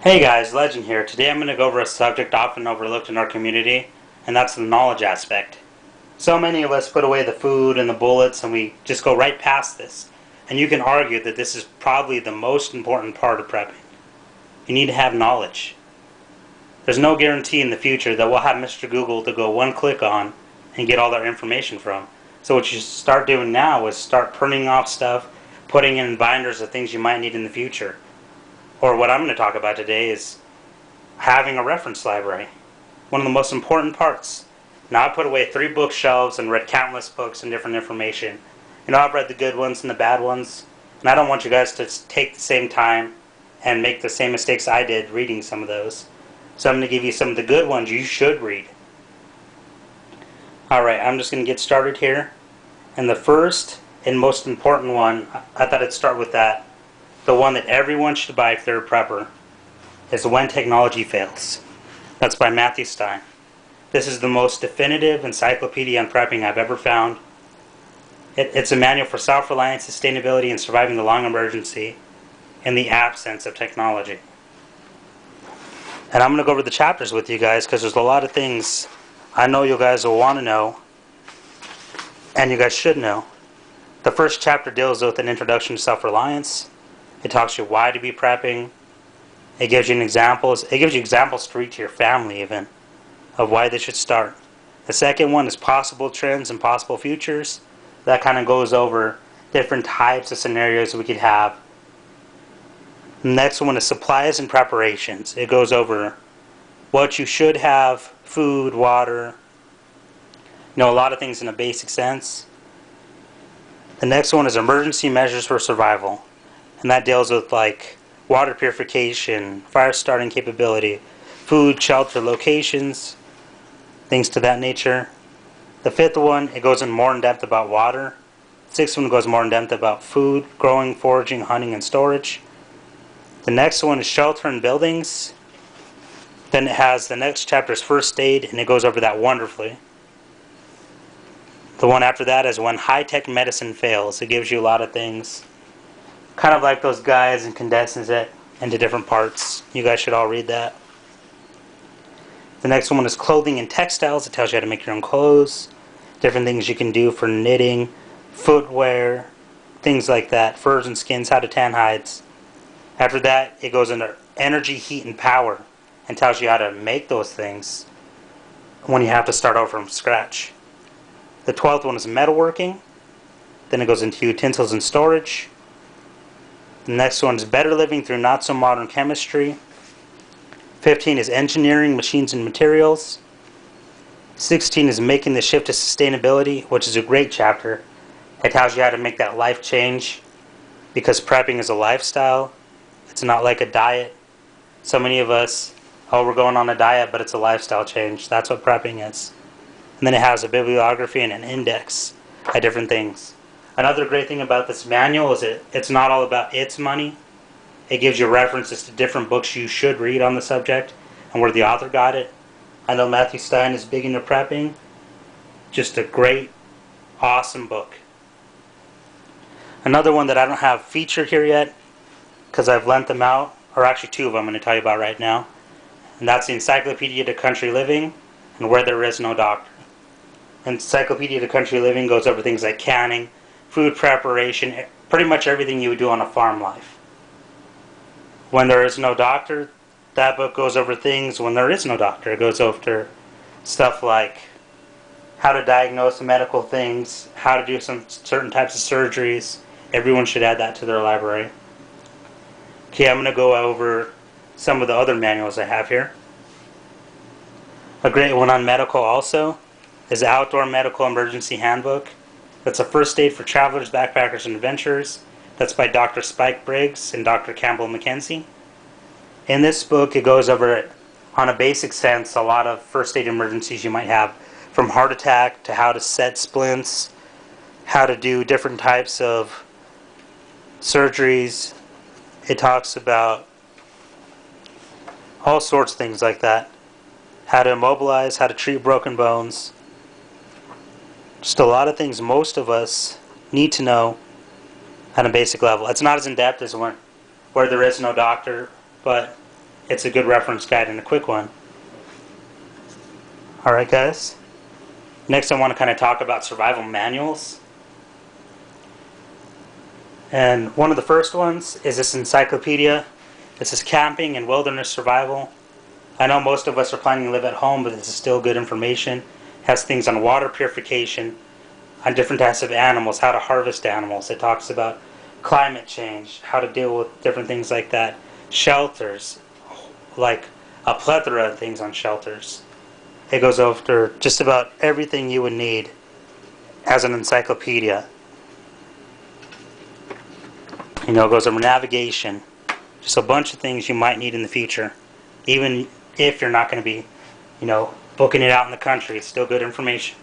Hey guys, Legend here. Today I'm going to go over a subject often overlooked in our community, and that's the knowledge aspect. So many of us put away the food and the bullets and we just go right past this. And you can argue that this is probably the most important part of prepping. You need to have knowledge. There's no guarantee in the future that we'll have Mr. Google to go one click on and get all our information from. So what you start doing now is start printing off stuff, putting in binders of things you might need in the future. Or what I'm going to talk about today is having a reference library. One of the most important parts. Now I put away 3 bookshelves and read countless books and different information. I've read the good ones and the bad ones. And I don't want you guys to take the same time and make the same mistakes I did reading some of those. So I'm going to give you some of the good ones you should read. Alright, I'm just going to get started here. And the first and most important one, I thought I'd start with that. The one that everyone should buy if they're a prepper is When Technology Fails. That's by Matthew Stein. This is the most definitive encyclopedia on prepping I've ever found. It's a manual for self-reliance, sustainability, and surviving the long emergency in the absence of technology. And I'm going to go over the chapters with you guys because there's a lot of things I know you guys will want to know and you guys should know. The first chapter deals with an introduction to self-reliance. It talks you why to be prepping. It gives you examples to read to your family even of why they should start. The second one is possible trends and possible futures. That kind of goes over different types of scenarios we could have. The next one is supplies and preparations. It goes over what you should have, food, water, a lot of things in a basic sense. The next one is emergency measures for survival. And that deals with like water purification, fire starting capability, food, shelter, locations, things to that nature. The fifth one, it goes in more in depth about water. The sixth one goes more in depth about food, growing, foraging, hunting, and storage. The next one is shelter and buildings. Then it has the next chapter is first aid, and it goes over that wonderfully. The one after that is when high-tech medicine fails. It gives you a lot of things. Kind of like those guys and condenses it into different parts. You guys should all read that. The next one is clothing and textiles. It tells you how to make your own clothes. Different things you can do for knitting, footwear, things like that. Furs and skins, how to tan hides. After that, it goes into energy, heat, and power and tells you how to make those things when you have to start over from scratch. The 12th one is metalworking. Then it goes into utensils and storage. The next one is better living through not so modern chemistry. 15 is engineering, machines and materials. 16 is making the shift to sustainability, which is a great chapter. It tells you how to make that life change because prepping is a lifestyle. It's not like a diet. So many of us, we're going on a diet, but it's a lifestyle change. That's what prepping is. And then it has a bibliography and an index of different things. Another great thing about this manual is it's not all about its money. It gives you references to different books you should read on the subject and where the author got it. I know Matthew Stein is big into prepping. Just a great, awesome book. Another one that I don't have featured here yet because I've lent them out, or actually 2 of them I'm going to tell you about right now. And that's the Encyclopedia to Country Living and Where There Is No Doctor. Encyclopedia to Country Living goes over things like canning, food preparation, pretty much everything you would do on a farm life. When There Is No Doctor, that book goes over things when there is no doctor. It goes over stuff like how to diagnose medical things, how to do some certain types of surgeries. Everyone should add that to their library. Okay, I'm going to go over some of the other manuals I have here. A great one on medical also is the Outdoor Medical Emergency Handbook. That's a first aid for travelers, backpackers, and adventurers. That's by Dr. Spike Briggs and Dr. Campbell McKenzie. In this book, it goes over, on a basic sense, a lot of first aid emergencies you might have, from heart attack to how to set splints, how to do different types of surgeries. It talks about all sorts of things like that. How to immobilize, how to treat broken bones. Just a lot of things most of us need to know at a basic level. It's not as in-depth as Where There Is No Doctor, but it's a good reference guide and a quick one. Alright guys, next I want to kind of talk about survival manuals. And one of the first ones is this encyclopedia. This is Camping and Wilderness Survival. I know most of us are planning to live at home, but this is still good information. It has things on water purification, on different types of animals, how to harvest animals. It talks about climate change, how to deal with different things like that. Shelters, like a plethora of things on shelters. It goes over just about everything you would need as an encyclopedia. You know, it goes over navigation, just a bunch of things you might need in the future. Even if you're not going to be, you know, booking it out in the country, it's still good information.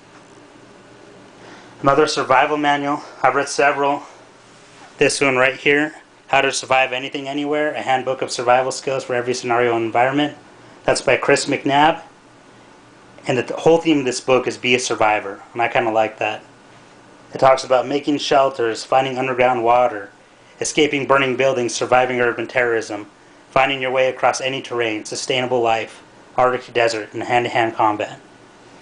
Another survival manual, I've read several. This one right here, How to Survive Anything Anywhere, a handbook of survival skills for every scenario and environment. That's by Chris McNabb. And the whole theme of this book is be a survivor, and I kind of like that. It talks about making shelters, finding underground water, escaping burning buildings, surviving urban terrorism, finding your way across any terrain, sustainable life, Arctic desert, and hand-to-hand combat.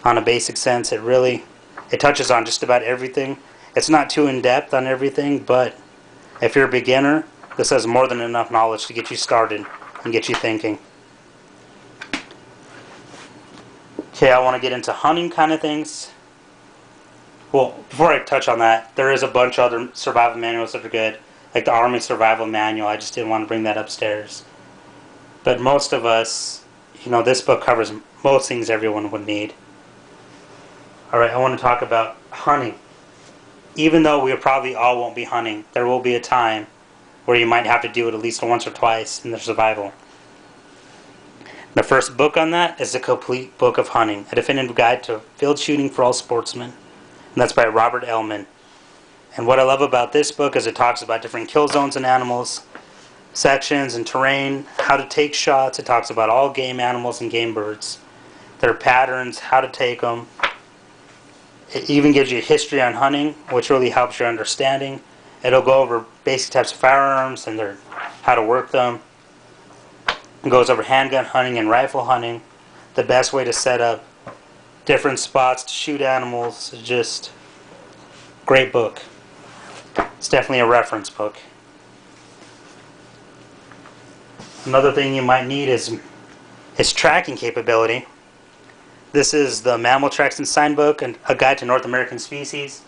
On a basic sense, it touches on just about everything. It's not too in-depth on everything, but if you're a beginner, this has more than enough knowledge to get you started and get you thinking. Okay, I want to get into hunting kind of things. Well, before I touch on that, there is a bunch of other survival manuals that are good, like the Army Survival Manual. I just didn't want to bring that upstairs. But most of us, you know, this book covers most things everyone would need. Alright, I want to talk about hunting. Even though we probably all won't be hunting, there will be a time where you might have to do it at least once or twice in the survival. The first book on that is The Complete Book of Hunting, a definitive guide to field shooting for all sportsmen. And that's by Robert Ellman. And what I love about this book is it talks about different kill zones in animals, sections and terrain, how to take shots. It talks about all game animals and game birds, their patterns, how to take them. It even gives you a history on hunting, which really helps your understanding. It'll go over basic types of firearms and how to work them. It goes over handgun hunting and rifle hunting, the best way to set up different spots to shoot animals. It's just great book. It's definitely a reference book. Another thing you might need is tracking capability. This is the Mammal Tracks and Sign Book, and a guide to North American species.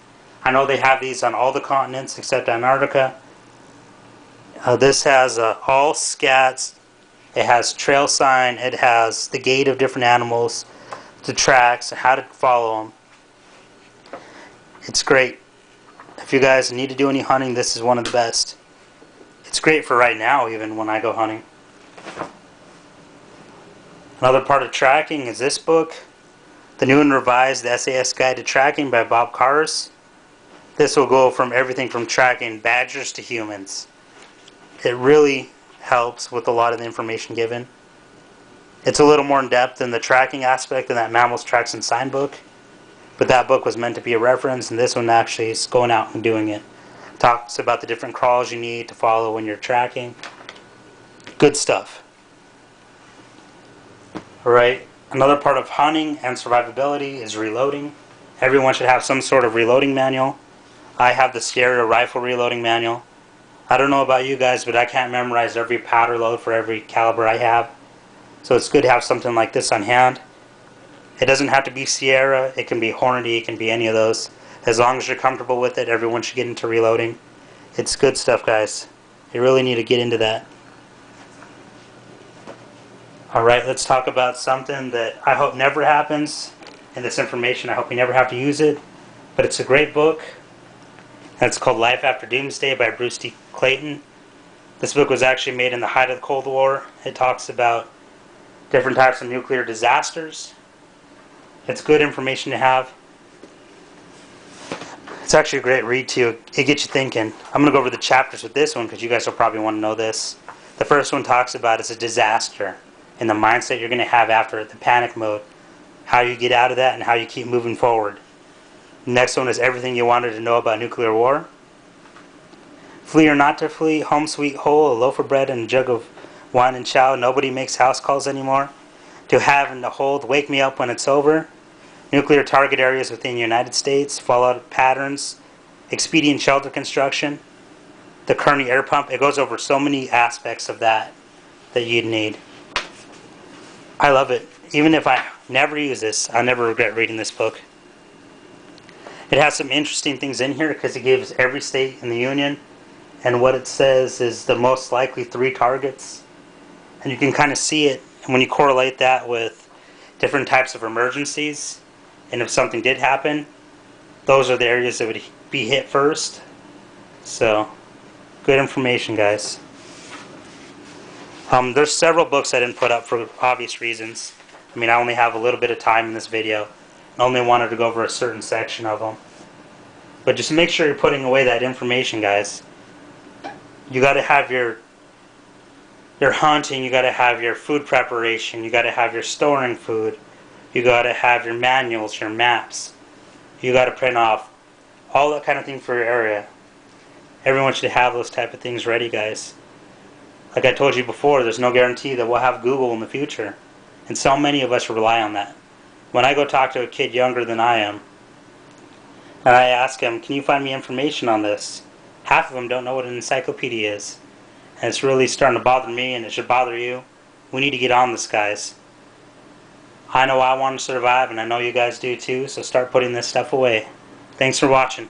I know they have these on all the continents except Antarctica. This has all scats. It has trail sign. It has the gait of different animals, the tracks, how to follow them. It's great. If you guys need to do any hunting, this is one of the best. It's great for right now, even when I go hunting. Another part of tracking is this book, the new and revised The SAS Guide to Tracking by Bob Cars. This will go from everything from tracking badgers to humans. It really helps with a lot of the information given. It's a little more in depth than the tracking aspect in that Mammals, Tracks and Sign book, but that book was meant to be a reference, and this one actually is going out and doing it. Talks about the different crawls you need to follow when you're tracking. Good stuff. Alright, another part of hunting and survivability is reloading. Everyone should have some sort of reloading manual. I have the Sierra Rifle Reloading Manual. I don't know about you guys, but I can't memorize every powder load for every caliber I have. So it's good to have something like this on hand. It doesn't have to be Sierra, it can be Hornady, it can be any of those. As long as you're comfortable with it, everyone should get into reloading. It's good stuff, guys. You really need to get into that. Alright, let's talk about something that I hope never happens. And this information, I hope you never have to use it. But it's a great book. And it's called Life After Doomsday by Bruce D. Clayton. This book was actually made in the height of the Cold War. It talks about different types of nuclear disasters. It's good information to have. It's actually a great read too. It gets you thinking. I'm going to go over the chapters with this one because you guys will probably want to know this. The first one talks about it's a disaster and the mindset you're going to have after it, the panic mode, how you get out of that and how you keep moving forward. The next one is everything you wanted to know about nuclear war. Flee or not to flee, home sweet hole, a loaf of bread and a jug of Wine and chow, nobody makes house calls anymore. To have and to hold, wake me up when it's over. Nuclear target areas within the United States, fallout patterns, expedient shelter construction, the Kearney air pump. It goes over so many aspects of that you'd need. I love it. Even if I never use this, I'll never regret reading this book. It has some interesting things in here because it gives every state in the Union, and what it says is the most likely 3 targets. And you can kind of see it when you correlate that with different types of emergencies. And if something did happen, those are the areas that would be hit first. So, good information, guys. There's several books I didn't put up for obvious reasons. I mean, I only have a little bit of time in this video. I only wanted to go over a certain section of them. But just make sure you're putting away that information, guys. You got to have your hunting, you got to have your food preparation, you got to have your storing food, you got to have your manuals, your maps. You got to print off all that kind of thing for your area. Everyone should have those type of things ready, guys. Like I told you before, there's no guarantee that we'll have Google in the future. And so many of us rely on that. When I go talk to a kid younger than I am, and I ask him, can you find me information on this? Half of them don't know what an encyclopedia is. And it's really starting to bother me, and it should bother you. We need to get on this, guys. I know I want to survive, and I know you guys do too, so start putting this stuff away. Thanks for watching.